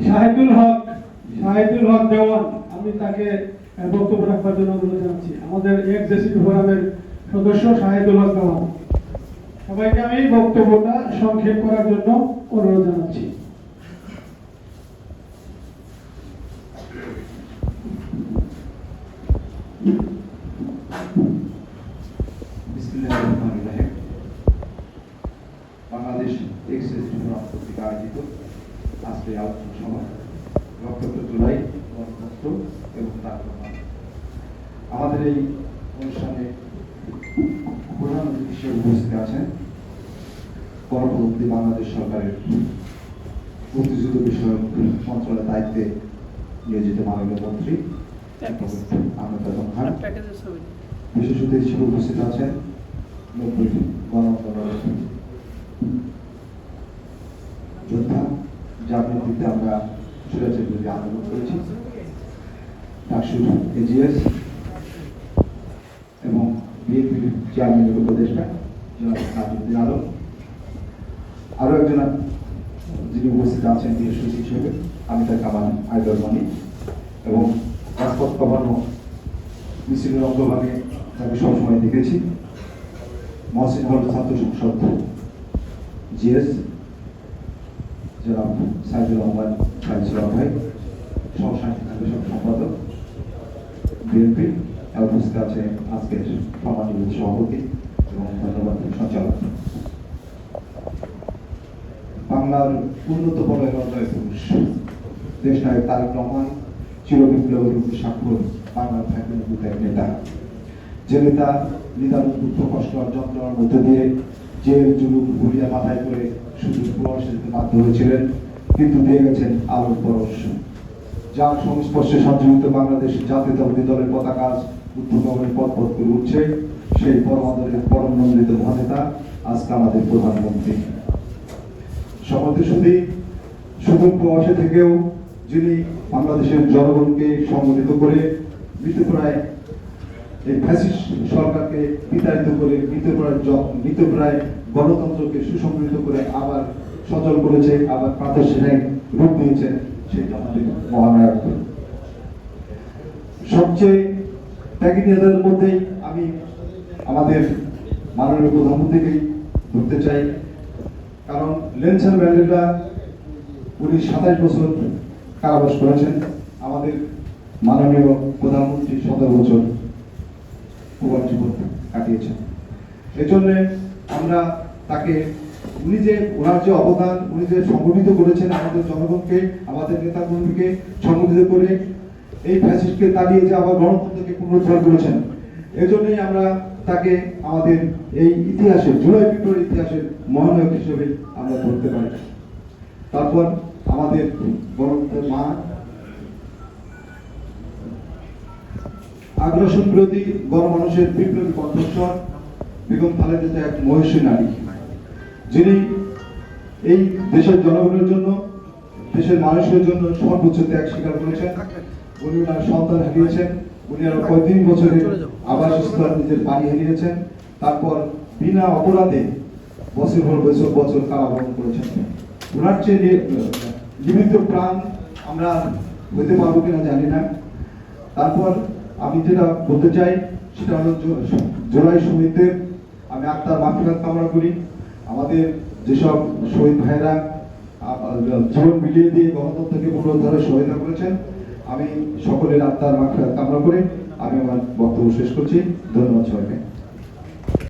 শাহিদুল হক দেওয়ান, আমি তাকে বক্তব্য রাখবার জন্য অনুরোধ জানাচ্ছি। আমাদের এক্সিকিউটিভ ফোরামের সদস্য শাহিদুল হক দেওয়ান, সবাইকে আমি বক্তব্যটা সংক্ষেপ করার জন্য অনুরোধ জানাচ্ছি। বাংলাদেশ এক্সিকিউটিভ ফোরাম কর্তৃক আয়োজিত আজকে আলোচনা সভা রক্তাক্ত জুলাই গণতন্ত্র এবং তার প্রমাণ। আমাদের এই অনুষ্ঠানে প্রধান অতিথি হিসেবে উপস্থিত আছেন পরবর্তী বাংলাদেশ সরকারের মুক্তিযুদ্ধ বিষয়ক মন্ত্রণালয়ের দায়িত্বে নিয়োজিত মাননীয় মন্ত্রী আহমেদ আজম খান। বিশেষ অতিথি হিসেবে উপস্থিত আছেন গণ আন্দোলনের যোদ্ধা, যার নেতৃত্বে আমরা স্বৈরাচার বিরোধী আন্দোলন করেছি, ডাকসুর এজিএস এবং বিএনপির চেয়ারম্যানের উপদেষ্টা জনাব নাজমুদ্দিন আলম। আরো একজন যিনি উপস্থিত আছেন বিশেষ অতিথি হিসেবে আমিতা কামাল আইদর মানি, এবং রাজপথ কমানো মিছিলের অগ্রভাগে তাকে সবসময় দেখেছি মহসিন হল ছাত্র সংসদ জিএস জনাব সাইদুর রহমান ভাই, সহসাংগঠনিক সম্পাদক বিএনপি, উপস্থিত আছে আজকের সম্মানিত সভাপতি এবং ধন্যবাদ সঞ্চালক। বাংলার উন্নত বলয়ের অজয় পুরুষ দেশ নায়ক তারেক রহমান চিরবিপ্লবের স্বাক্ষর বাংলার থাকবেন এক নেতা, যে নেতা নিদারুণ দুঃখ কষ্ট আর যন্ত্রণার মধ্যে দিয়ে জেল জুলুম ঘুরিয়া মাথায় করে শুধু প্রবাসে যেতে বাধ্য হয়েছিলেন, কিন্তু দিয়ে গেছেন আলোর পরশ, যার সংস্পর্শে সঞ্জীবিত বাংলাদেশ জাতীয়তাবাদী দলের পতাকা উত্তরগমনের পথ পথ করে উঠছে। সেই পরমাদরের পরম নন্দিত মহানেতা আজকে আমাদের প্রধানমন্ত্রী। সুদূর প্রবাসে থেকেও যিনি বাংলাদেশের জনগণকে সংগঠিত করে মৃতপ্রায় এই ফ্যাসিস্ট সরকারকে বিতাড়িত করে মৃতপ্রায় গণতন্ত্রকে সুসংগঠিত করে আবার সচল করেছে, আবার প্রাতিষ্ঠানিক রূপ দিয়েছেন, সেটা আমাদের মহানায়ক। সবচেয়ে ত্যাগী নেতাদের মধ্যেই আমি আমাদের মাননীয় প্রধানমন্ত্রীকেই ধরতে চাই, কারণ নেলসন ম্যান্ডেলা উনি 27 বছর কারাবাস করেছেন, আমাদের মাননীয় প্রধানমন্ত্রী 17 বছর প্রবাস জীবন কাটিয়েছেন। এই জন্য আমরা তাকে ওনার যে অবদান, উনি যে সংগঠিত করেছেন আমাদের জনগণকে, আমাদের নেতা কর্মীকে সংগঠিত করে এই ফ্যাসিস্টকে তাড়িয়ে যে আবার গণতন্ত্রকে পুনরুদ্ধার করেছেন, এই জন্যই আমরা তাকে আমাদের এই ইতিহাসের জুলাই বিপ্লবের ইতিহাসের মহানায়ক হিসেবে আমরা ধরতে পারি। তারপর আমাদের গণতন্ত্রের মা, আগ্রাসন বিরোধী গণমানুষের বিপ্লবী কণ্ঠস্বর বেগম খালেদা এক মহিষী নারী, যিনি এই দেশের জনগণের জন্য, দেশের মানুষের জন্য সর্বোচ্চ ত্যাগ স্বীকার করেছেন। উনি ওনার সন্তান হারিয়েছেন, উনি আরো 35 বছরে আবাসস্থল নিজের বাড়ি হারিয়েছেন, তারপর বিনা অপরাধে বছর কারাবরণ করেছেন। ওনার চেয়ে জীবিত প্রাণ আমরা হইতে পারবো কিনা জানি না। তারপর আমি যেটা বলতে চাই সেটা হলো জুলাই শহীদদের আমি আত্মার মাগফিরাত কামনা করি। আমাদের যেসব শহীদ ভাইরা জীবন বিলিয়ে দিয়ে গণতন্ত্রকে পুনরুদ্ধারে সহায়তা করেছেন, আমি সকলের আত্মার মাগফিরাত কামনা করে আমি আমার বক্তব্য শেষ করছি। ধন্যবাদ সবাইকে।